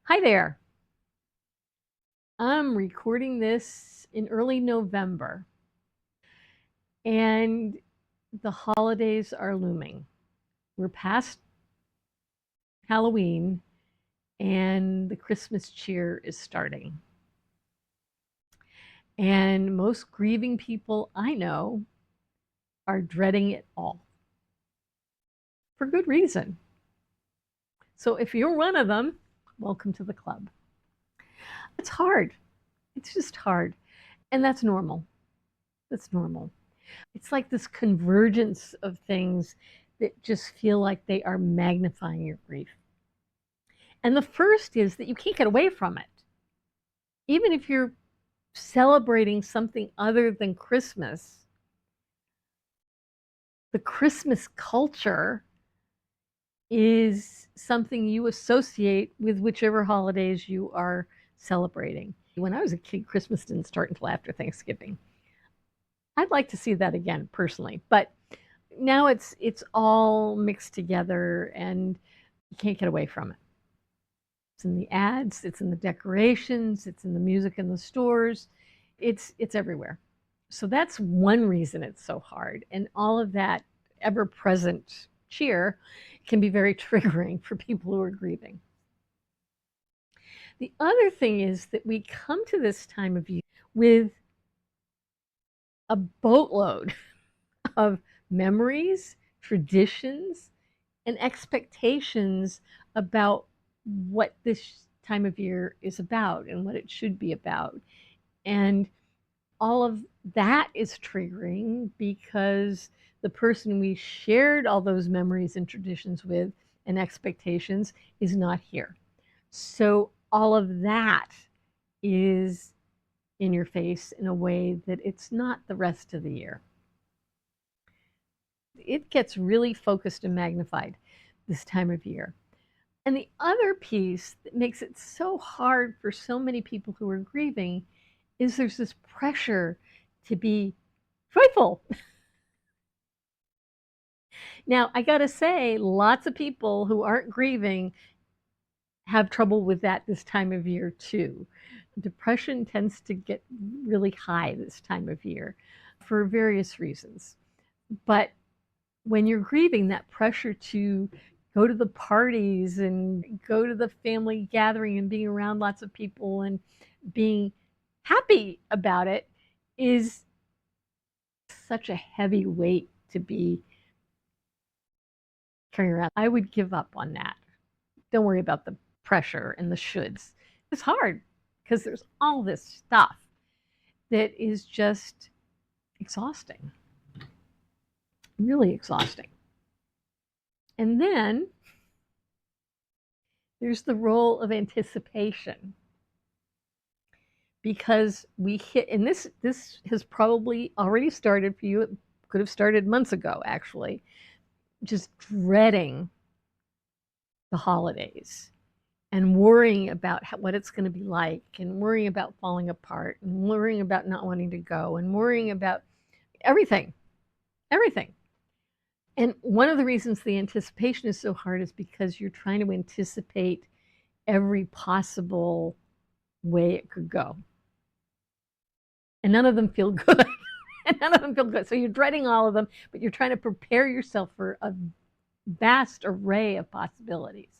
Hi there. I'm recording this in early November, and the holidays are looming. We're past Halloween, and the Christmas cheer is starting. And most grieving people I know are dreading it all for good reason. So if you're one of them, welcome to the club. It's hard. It's just hard. And that's normal. That's normal. It's like this convergence of things that just feel like they are magnifying your grief. And the first is that you can't get away from it. Even if you're celebrating something other than Christmas, the Christmas culture is something you associate with whichever holidays you are celebrating. When I was a kid, Christmas didn't start until after Thanksgiving. I'd like to see that again personally, but now it's all mixed together and you can't get away from it. It's in the ads, it's in the decorations, it's in the music in the stores. It's everywhere. So that's one reason it's so hard. And all of that ever-present cheer can be very triggering for people who are grieving. The other thing is that we come to this time of year with a boatload of memories, traditions, and expectations about what this time of year is about and what it should be about. And all of that is triggering because the person we shared all those memories and traditions with and expectations is not here. So all of that is in your face in a way that it's not the rest of the year. It gets really focused and magnified this time of year. And the other piece that makes it so hard for so many people who are grieving is there's this pressure to be joyful. Now, I got to say, lots of people who aren't grieving have trouble with that this time of year too. Depression tends to get really high this time of year for various reasons. But when you're grieving, that pressure to go to the parties and go to the family gathering and being around lots of people and being happy about it is such a heavy weight to be carrying around. I would give up on that. Don't worry about the pressure and the shoulds. It's hard because there's all this stuff that is just exhausting, really exhausting. And then there's the role of anticipation because we hit, and this has probably already started for you. It could have started months ago, actually, just dreading the holidays and worrying about what it's going to be like and worrying about falling apart and worrying about not wanting to go and worrying about everything, everything. And one of the reasons the anticipation is so hard is because you're trying to anticipate every possible way it could go. And none of them feel good. And none of them feel good. So you're dreading all of them, but you're trying to prepare yourself for a vast array of possibilities.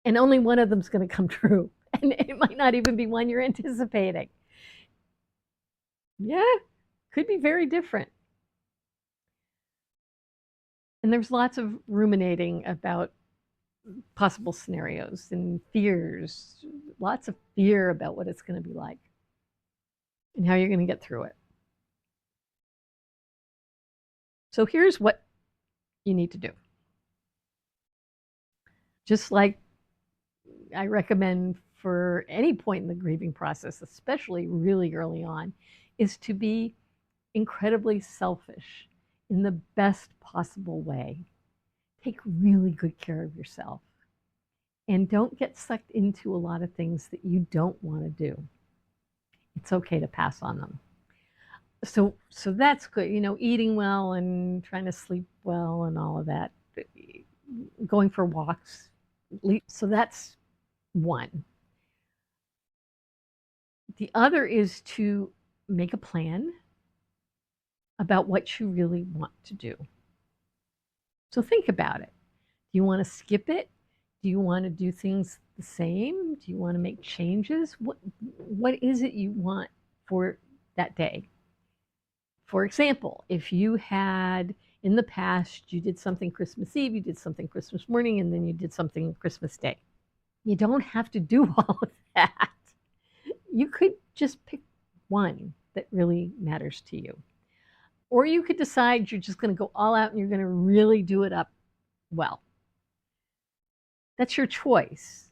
And only one of them is going to come true. And it might not even be one you're anticipating. Yeah, could be very different. And there's lots of ruminating about possible scenarios and fears, lots of fear about what it's going to be like and how you're going to get through it. So here's what you need to do. Just like I recommend for any point in the grieving process, especially really early on, is to be incredibly selfish in the best possible way. Take really good care of yourself and don't get sucked into a lot of things that you don't want to do. It's okay to pass on them. So that's good, eating well and trying to sleep well and all of that, going for walks. So that's one. The other is to make a plan about what you really want to do. So think about it. Do you want to skip it? Do you want to do things the same? Do you want to make changes? What is it you want for that day? For example, if you had in the past, you did something Christmas Eve, you did something Christmas morning, and then you did something Christmas Day. You don't have to do all of that. You could just pick one that really matters to you. Or you could decide you're just going to go all out and you're going to really do it up well. That's your choice,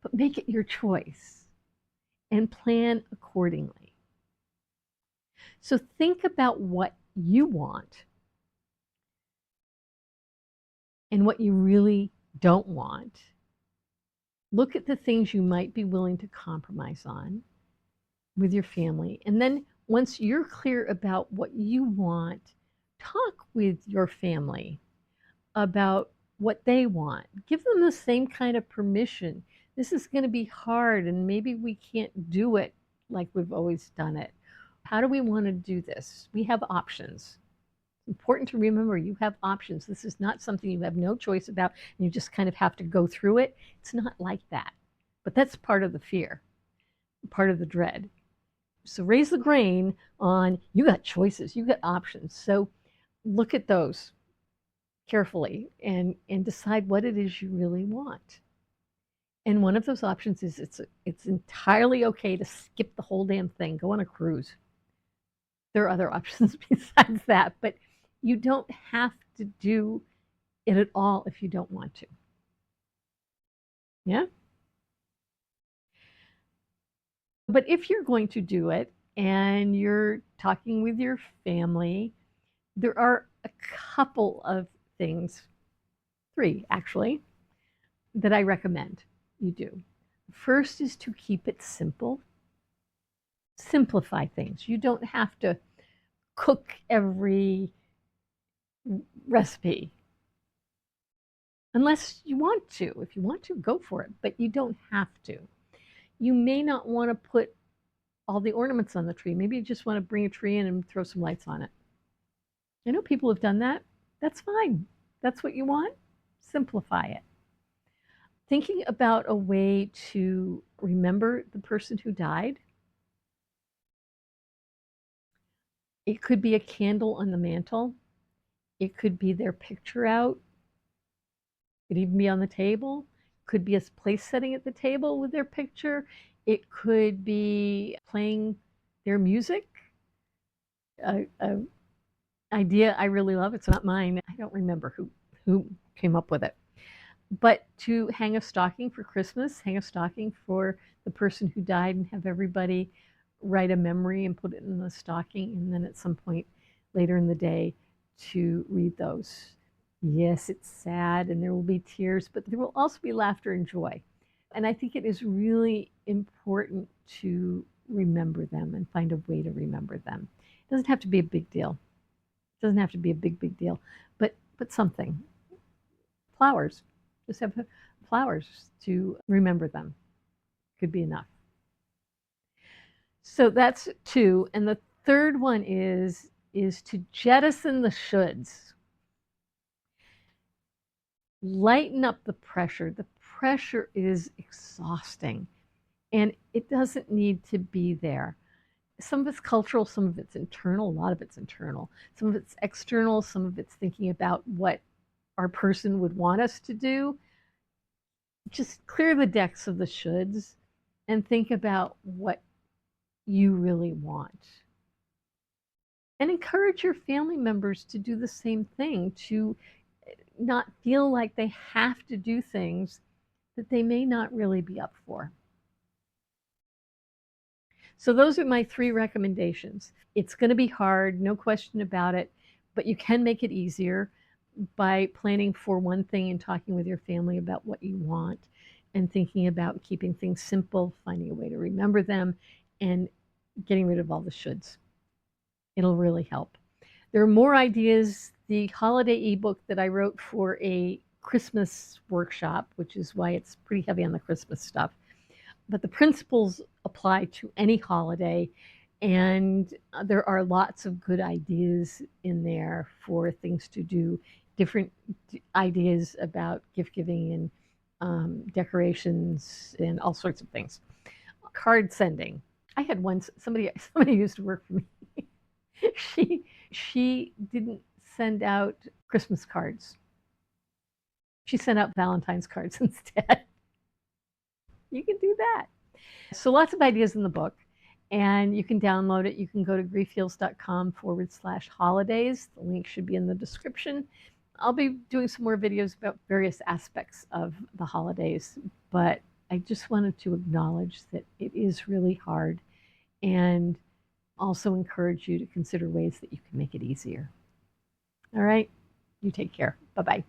but make it your choice and plan accordingly. So think about what you want and what you really don't want. Look at the things you might be willing to compromise on with your family. And then once you're clear about what you want, talk with your family about what they want. Give them the same kind of permission. This is going to be hard, and maybe we can't do it like we've always done it. How do we want to do this? We have options. It's important to remember you have options. This is not something you have no choice about, and you just kind of have to go through it. It's not like that. But that's part of the fear, part of the dread. So raise the grain on you got choices, you got options. So look at those carefully and decide what it is you really want. And one of those options is it's entirely okay to skip the whole damn thing, go on a cruise. There are other options besides that, but you don't have to do it at all if you don't want to. Yeah? But if you're going to do it and you're talking with your family, there are a couple of things, three actually, that I recommend you do. First is to keep it simple. Simplify things. You don't have to cook every recipe unless you want to. If you want to, go for it, but you don't have to. You may not want to put all the ornaments on the tree. Maybe you just want to bring a tree in and throw some lights on it. I know people have done that. That's fine. That's what you want. Simplify it. Thinking about a way to remember the person who died. It could be a candle on the mantle. It could be their picture out. It could even be on the table. It could be a place setting at the table with their picture. It could be playing their music. A idea I really love. It's not mine. I don't remember who came up with it. But to hang a stocking for Christmas, hang a stocking for the person who died and have everybody write a memory and put it in the stocking. And then at some point later in the day to read those. Yes, it's sad and there will be tears, but there will also be laughter and joy. And I think it is really important to remember them and find a way to remember them. It doesn't have to be a big deal. It doesn't have to be a big deal, but something. Flowers. Just have flowers to remember them. Could be enough. So that's two. And the third one is to jettison the shoulds. Lighten up the pressure. The pressure is exhausting and it doesn't need to be there. Some of it's cultural, some of it's internal, a lot of it's internal. Some of it's external, some of it's thinking about what our person would want us to do. Just clear the decks of the shoulds and think about what you really want. And encourage your family members to do the same thing, to not feel like they have to do things that they may not really be up for. So those are my three recommendations. It's going to be hard, no question about it, but you can make it easier by planning for one thing and talking with your family about what you want and thinking about keeping things simple, finding a way to remember them, and getting rid of all the shoulds. It'll really help. There are more ideas. The holiday ebook that I wrote for a Christmas workshop, which is why it's pretty heavy on the Christmas stuff, but the principles apply to any holiday. And there are lots of good ideas in there for things to do, different ideas about gift giving and decorations and all sorts of things. Card sending. I had once somebody used to work for me. She didn't send out Christmas cards. She sent out Valentine's cards instead. You can do that. So lots of ideas in the book, and you can download it. You can go to griefheals.com/holidays. The link should be in the description. I'll be doing some more videos about various aspects of the holidays, but I just wanted to acknowledge that it is really hard and also encourage you to consider ways that you can make it easier. All right, you take care. Bye-bye.